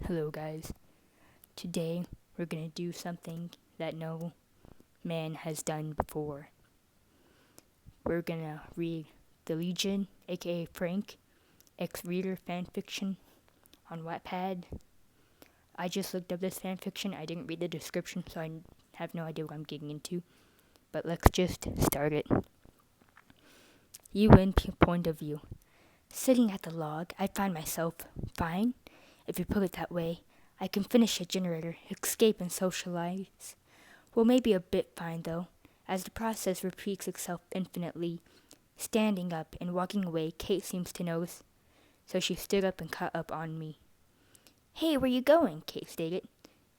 Hello guys. Today we're gonna do something that no man has done before. We're gonna read The Legion, aka Frank, ex-reader fanfiction on Wattpad. I just looked up this fanfiction. I didn't read the description, so I have no idea what I'm getting into. But let's just start it. UN point of view. Sitting at the log, I find myself fine. If you put it that way, I can finish a generator, escape, and socialize. Well, maybe a bit fine, though, as the process repeats itself infinitely. Standing up and walking away, Kate seems to notice, so she stood up and caught up on me. Hey, where you going? Kate stated.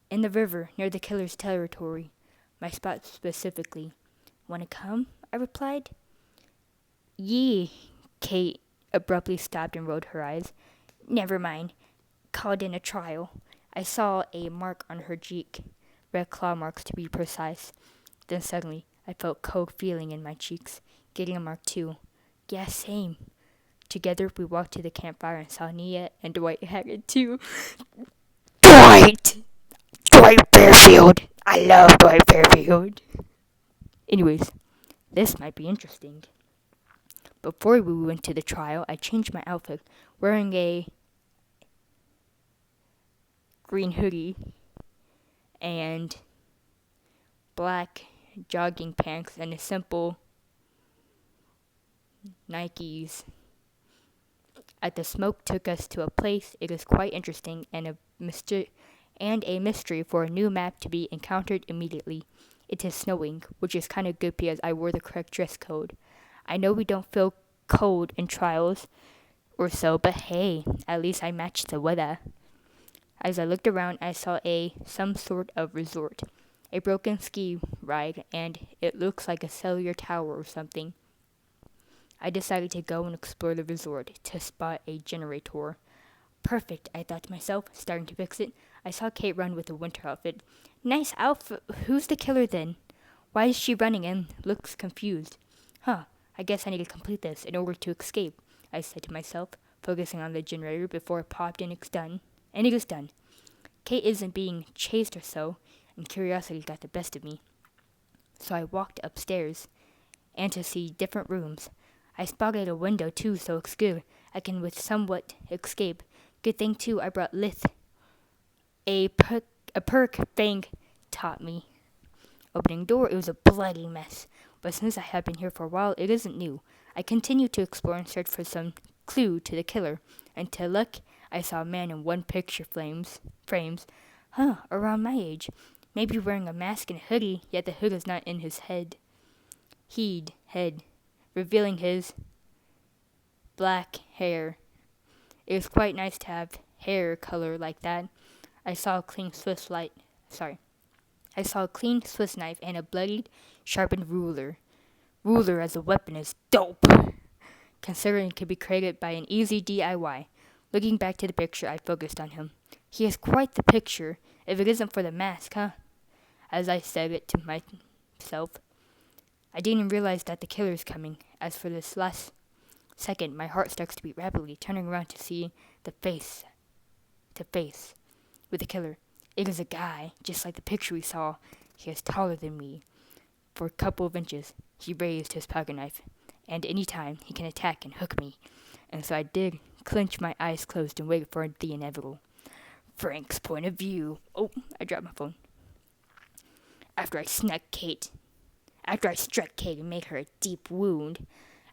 In the river, near the killer's territory. My spot specifically. Wanna come? I replied. Yee. Kate abruptly stopped and rolled her eyes. Never mind. Called in a trial. I saw a mark on her cheek. Red claw marks to be precise. Then suddenly, I felt cold feeling in my cheeks, getting a mark too. Yeah, same. Together, we walked to the campfire and saw Nia and Dwight had it too. Dwight! Dwight Fairfield! I love Dwight Fairfield. Anyways, this might be interesting. Before we went to the trial, I changed my outfit, wearing a green hoodie and black jogging pants and a simple Nikes. As the smoke took us to a place, it is quite interesting and a mystery for a new map to be encountered immediately. It is snowing, which is kind of good because I wore the correct dress code. I know we don't feel cold in trials or so, but hey, at least I matched the weather. As I looked around, I saw some sort of resort, a broken ski ride, and it looks like a cellular tower or something. I decided to go and explore the resort to spot a generator. Perfect, I thought to myself, starting to fix it. I saw Kate run with a winter outfit. Nice outfit. Who's the killer then? Why is she running and looks confused? I guess I need to complete this in order to escape, I said to myself, focusing on the generator before it popped and it's done. And it is done. Kate isn't being chased or so, and curiosity got the best of me. So I walked upstairs, and to see different rooms. I spotted a window too, so it's good. I can with somewhat escape. Good thing too, I brought Lith. A perk Fang taught me. Opening door, it was a bloody mess. But since I have been here for a while, it isn't new. I continued to explore and search for some clue to the killer, and to luck, I saw a man in one picture frames. Around my age. Maybe wearing a mask and a hoodie, yet the hood is not in his head. Head, revealing his black hair. It was quite nice to have hair color like that. I saw a clean Swiss knife and a bloodied, sharpened ruler. Ruler as a weapon is dope, considering it could be created by an easy DIY. Looking back to the picture, I focused on him. He is quite the picture, if it isn't for the mask, huh? As I said it to myself. I didn't realize that the killer is coming. As for this last second, my heart starts to beat rapidly, turning around to see the face to face with the killer. It is a guy, just like the picture we saw. He is taller than me. For a couple of inches, he raised his pocket knife, and any time he can attack and hook me. And so I did clench my eyes closed and wait for the inevitable. Frank's point of view. Oh, I dropped my phone. After I struck Kate and made her a deep wound,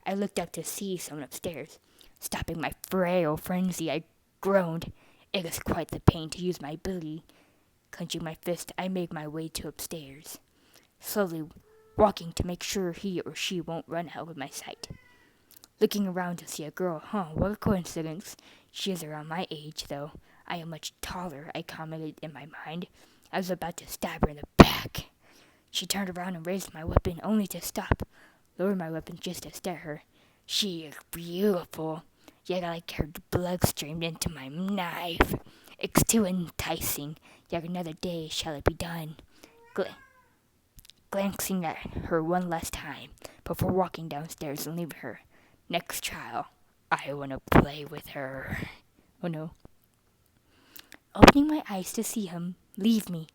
I looked up to see someone upstairs. Stopping my frail frenzy, I groaned. It was quite the pain to use my ability. Clenching my fist, I made my way to upstairs, slowly walking to make sure he or she won't run out of my sight. Looking around to see a girl, what a coincidence. She is around my age, though. I am much taller, I commented in my mind. I was about to stab her in the back. She turned around and raised my weapon, only to stop. Lowered my weapon just to stare at her. She is beautiful, yet I like her blood streamed into my knife. It's too enticing, yet another day shall it be done. Glancing at her one last time, before walking downstairs and leaving her. Next trial, I want to play with her. Oh no. Opening my eyes to see him leave me.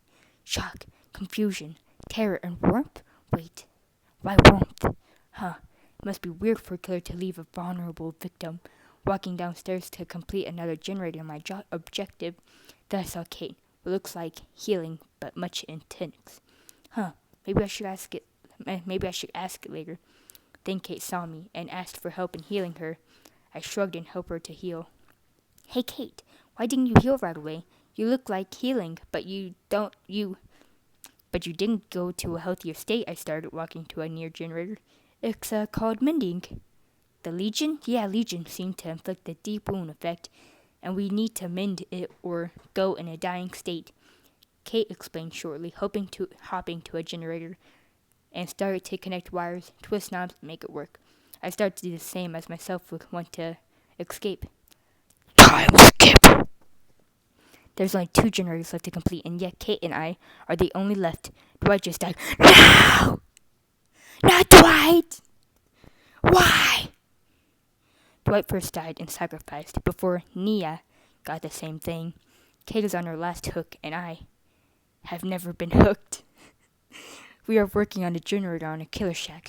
Shock, confusion, terror, and warmth? Wait, why warmth? Huh, it must be weird for a killer to leave a vulnerable victim. Walking downstairs to complete another generator, my objective, then I saw Kate, what looks like healing, but much intense. Huh, maybe I should ask it later. Then Kate saw me and asked for help in healing her. I shrugged and helped her to heal. Hey Kate, why didn't you heal right away? You look like healing, but you didn't go to a healthier state. I started walking to a near generator. It's called mending. The Legion? Yeah, Legion seemed to inflict a deep wound effect, and we need to mend it or go in a dying state. Kate explained shortly, hopping to a generator, and started to connect wires, twist knobs, and make it work. I started to do the same as myself would want to escape. Time skip! There's only 2 generators left to complete, and yet Kate and I are the only left. Dwight just died. No! Not Dwight! Why? Dwight first died and sacrificed before Nia got the same thing. Kate is on her last hook, and I have never been hooked. We are working on a generator on a killer shack.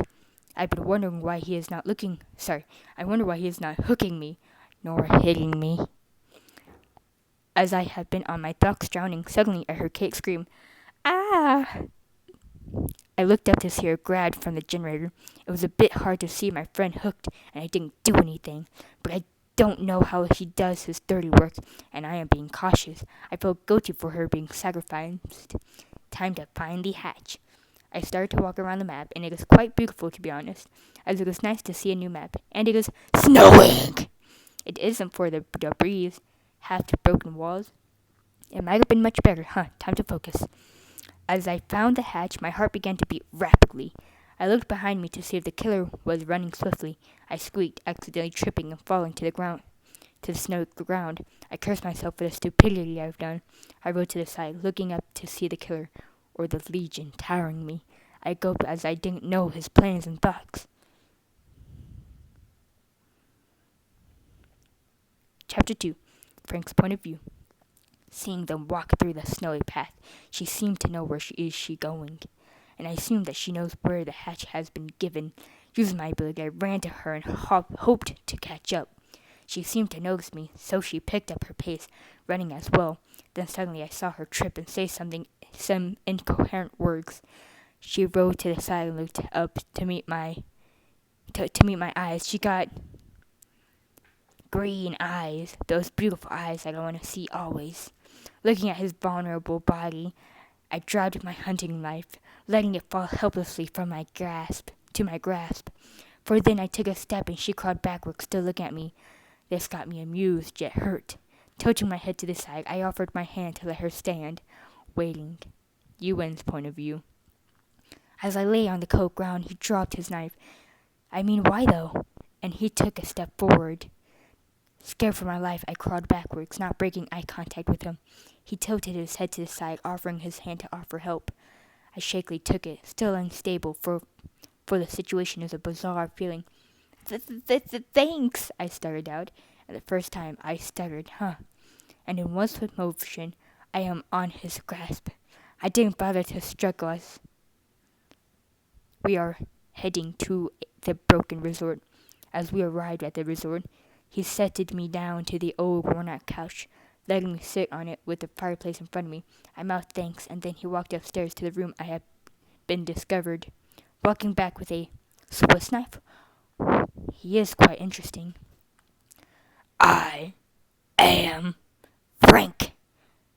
I've been wondering why he is not I wonder why he is not hooking me, nor hitting me. As I had been on my thoughts drowning, suddenly I heard Kate scream, "Ah!" I looked up to see her grab from the generator. It was a bit hard to see my friend hooked, and I didn't do anything. But I don't know how he does his dirty work, and I am being cautious. I felt guilty for her being sacrificed. Time to find the hatch. I started to walk around the map, and it is quite beautiful, to be honest, as it is nice to see a new map. And it is snowing! It isn't for the breeze, half the broken walls. It might have been much better, Time to focus. As I found the hatch, my heart began to beat rapidly. I looked behind me to see if the killer was running swiftly. I squeaked, accidentally tripping and falling to the snowy ground. I cursed myself for the stupidity I've done. I rode to the side, looking up to see the killer, or the Legion, towering me. I gulped as I didn't know his plans and thoughts. Chapter 2. Frank's point of view. Seeing them walk through the snowy path, she seemed to know where she is going, and I assumed that she knows where the hatch has been given. Using my ability, I ran to her and hoped to catch up. She seemed to notice me, so she picked up her pace, running as well. Then suddenly I saw her trip and say some incoherent words. She rode to the side and looked up to meet my eyes. She got green eyes, those beautiful eyes that I want to see always. Looking at his vulnerable body, I grabbed my hunting knife, letting it fall helplessly from my grasp. For then I took a step and she crawled backwards, still looking at me. This got me amused, yet hurt. Tilting my head to the side, I offered my hand to let her stand, waiting. Ewan's point of view. As I lay on the cold ground, he dropped his knife. I mean, why though? And he took a step forward. Scared for my life, I crawled backwards, not breaking eye contact with him. He tilted his head to the side, offering his hand to offer help. I shakily took it, still unstable, for the situation is a bizarre feeling. Thanks, I stuttered out. And the first time I stuttered, And in one swift motion, I am on his grasp. I didn't bother to struggle as we are heading to the broken resort. As we arrived at the resort, he settled me down to the old worn-out couch, letting me sit on it with the fireplace in front of me. I mouthed thanks, and then he walked upstairs to the room I had been discovered, walking back with a Swiss knife. He is quite interesting. I am Frank,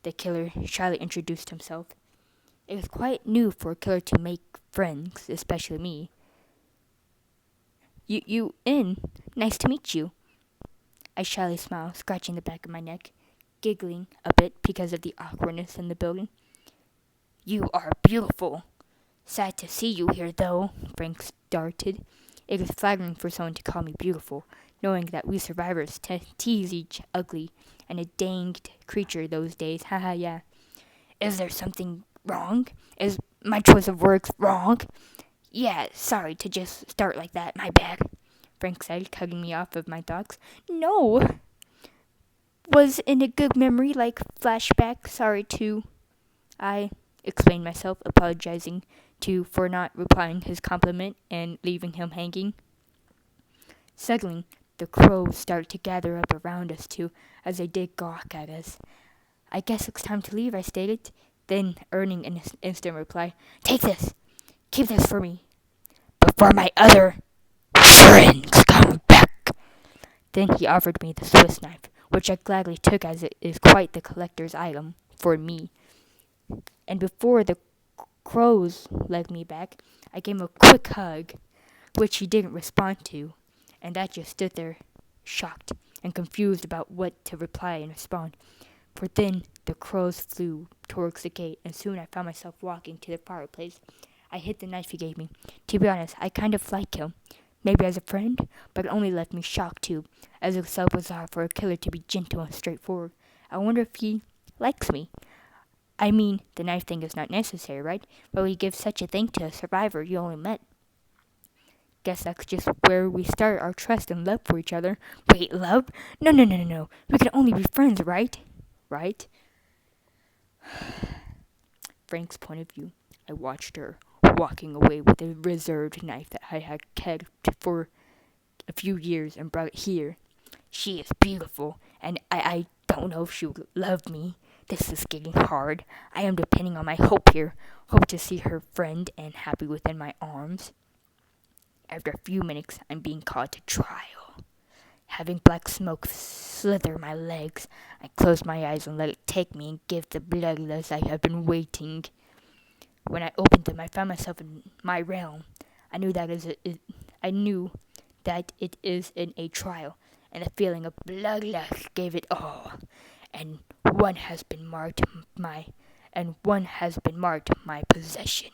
the killer shyly introduced himself. It was quite new for a killer to make friends, especially me. You in? Nice to meet you. I shyly smiled, scratching the back of my neck, giggling a bit because of the awkwardness in the building. You are beautiful. Sad to see you here, though, Frank started. It is flattering for someone to call me beautiful, knowing that we survivors tease each ugly and a danged creature those days. Haha, yeah. Is there something wrong? Is my choice of words wrong? Yeah, sorry to just start like that, my bad, Frank said, cutting me off of my thoughts. No. was in a good memory, like flashback. Sorry to I explained myself, apologizing for not replying his compliment and leaving him hanging. Suddenly, the crows started to gather up around us too, as they did gawk at us. I guess it's time to leave, I stated, then earning an instant reply. Take this! Keep this for me! Before my other friends come back! Then he offered me the Swiss knife, which I gladly took as it is quite the collector's item for me. And before the crows led me back, I gave him a quick hug, which he didn't respond to, and I just stood there, shocked and confused about what to reply and respond. For then the crows flew towards the gate, and soon I found myself walking to the fireplace. I hid the knife he gave me. To be honest, I kind of like him. Maybe as a friend, but it only left me shocked too, as it's so bizarre for a killer to be gentle and straightforward. I wonder if he likes me. I mean, the knife thing is not necessary, right? But we give such a thing to a survivor you only met. Guess that's just where we start our trust and love for each other. Wait, love? No. We can only be friends, right? Right? Frank's point of view. I watched her walking away with a reserved knife that I had kept for a few years and brought it here. She is beautiful, and I don't know if she will love me. This is getting hard. I am depending on my hope here. Hope to see her friend and happy within my arms. After a few minutes, I'm being called to trial. Having black smoke slither my legs, I close my eyes and let it take me and give the bloodlust I have been waiting. When I opened them, I found myself in my realm. I knew that it is in a trial, and the feeling of bloodlust gave it all. And one has been marked my possession.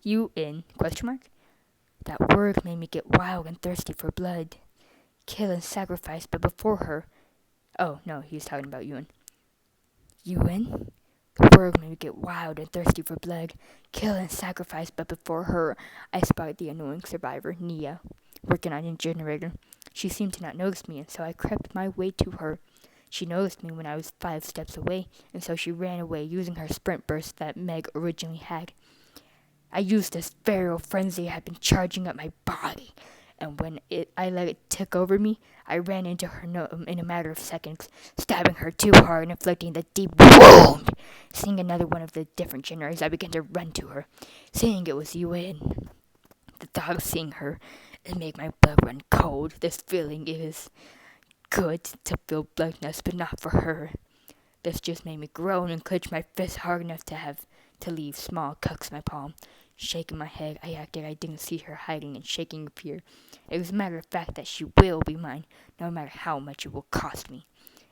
You in? ? That word made me get wild and thirsty for blood. Kill and sacrifice, but before her. Oh, no, he was talking about Ewan. Ewan? The word made me get wild and thirsty for blood. Kill and sacrifice, but before her, I spotted the annoying survivor, Nia, working on a generator. She seemed to not notice me, and so I crept my way to her. She noticed me when I was 5 steps away, and so she ran away using her sprint burst that Meg originally had. I used this feral frenzy I had been charging up my body, and when I let it take over me, I ran into her in a matter of seconds, stabbing her too hard and inflicting the deep wound. Seeing another one of the different generators, I began to run to her, seeing it was Yuan. The thought of seeing her, it made my blood run cold. This feeling is good to feel bloodlust, but not for her. This just made me groan and clench my fist hard enough to leave small cuts in my palm. Shaking my head, I acted I didn't see her, hiding and shaking in fear. It was a matter of fact that she will be mine, no matter how much it will cost me.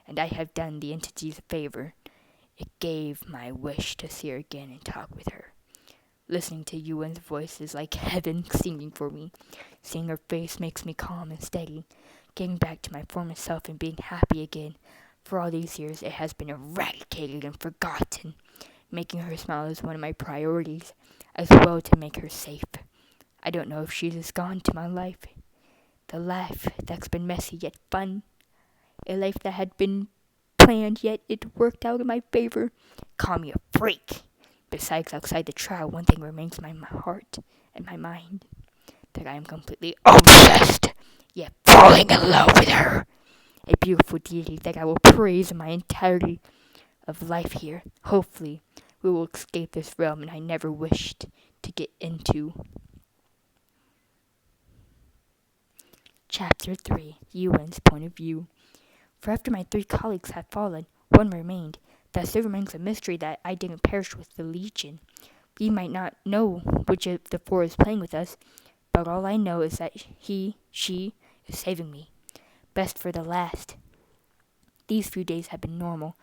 And I have done the entities a favor. It gave my wish to see her again and talk with her. Listening to Yuan's voice is like heaven singing for me. Seeing her face makes me calm and steady. Getting back to my former self and being happy again. For all these years, it has been eradicated and forgotten. Making her smile is one of my priorities, as well to make her safe. I don't know if she is gone to my life. The life that's been messy yet fun. A life that had been planned yet it worked out in my favor. Call me a freak. Besides, outside the trial, one thing remains in my heart and my mind. That I am completely obsessed, yet falling in love with her. A beautiful deity that I will praise in my entirety of life here. Hopefully, we will escape this realm and I never wished to get into. Chapter 3. Yuan's point of view. For after my 3 colleagues had fallen, one remained. That still remains a mystery that I didn't perish with the Legion. We might not know which of the 4 is playing with us, but all I know is that she is saving me. Best for the last. These few days have been normal,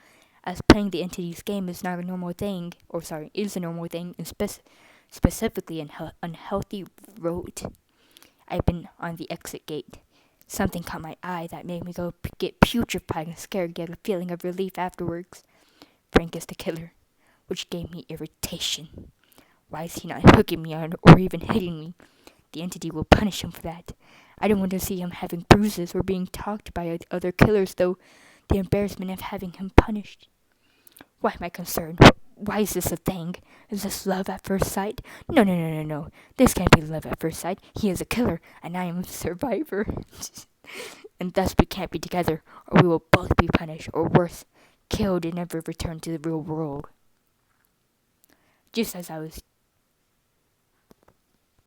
as playing the entity's game is not a normal thing, is a normal thing, and specifically an unhealthy road. I've been on the exit gate. Something caught my eye that made me go get putrefied and scared, yet a feeling of relief afterwards. Frank is the killer, which gave me irritation. Why is he not hooking me on or even hitting me? The entity will punish him for that. I don't want to see him having bruises or being talked by other killers, though. The embarrassment of having him punished. Why am I concerned? Why is this a thing? Is this love at first sight? No, no, no, no, no. This can't be love at first sight. He is a killer, and I am a survivor. And thus we can't be together, or we will both be punished, or worse, killed and never return to the real world. Just as I was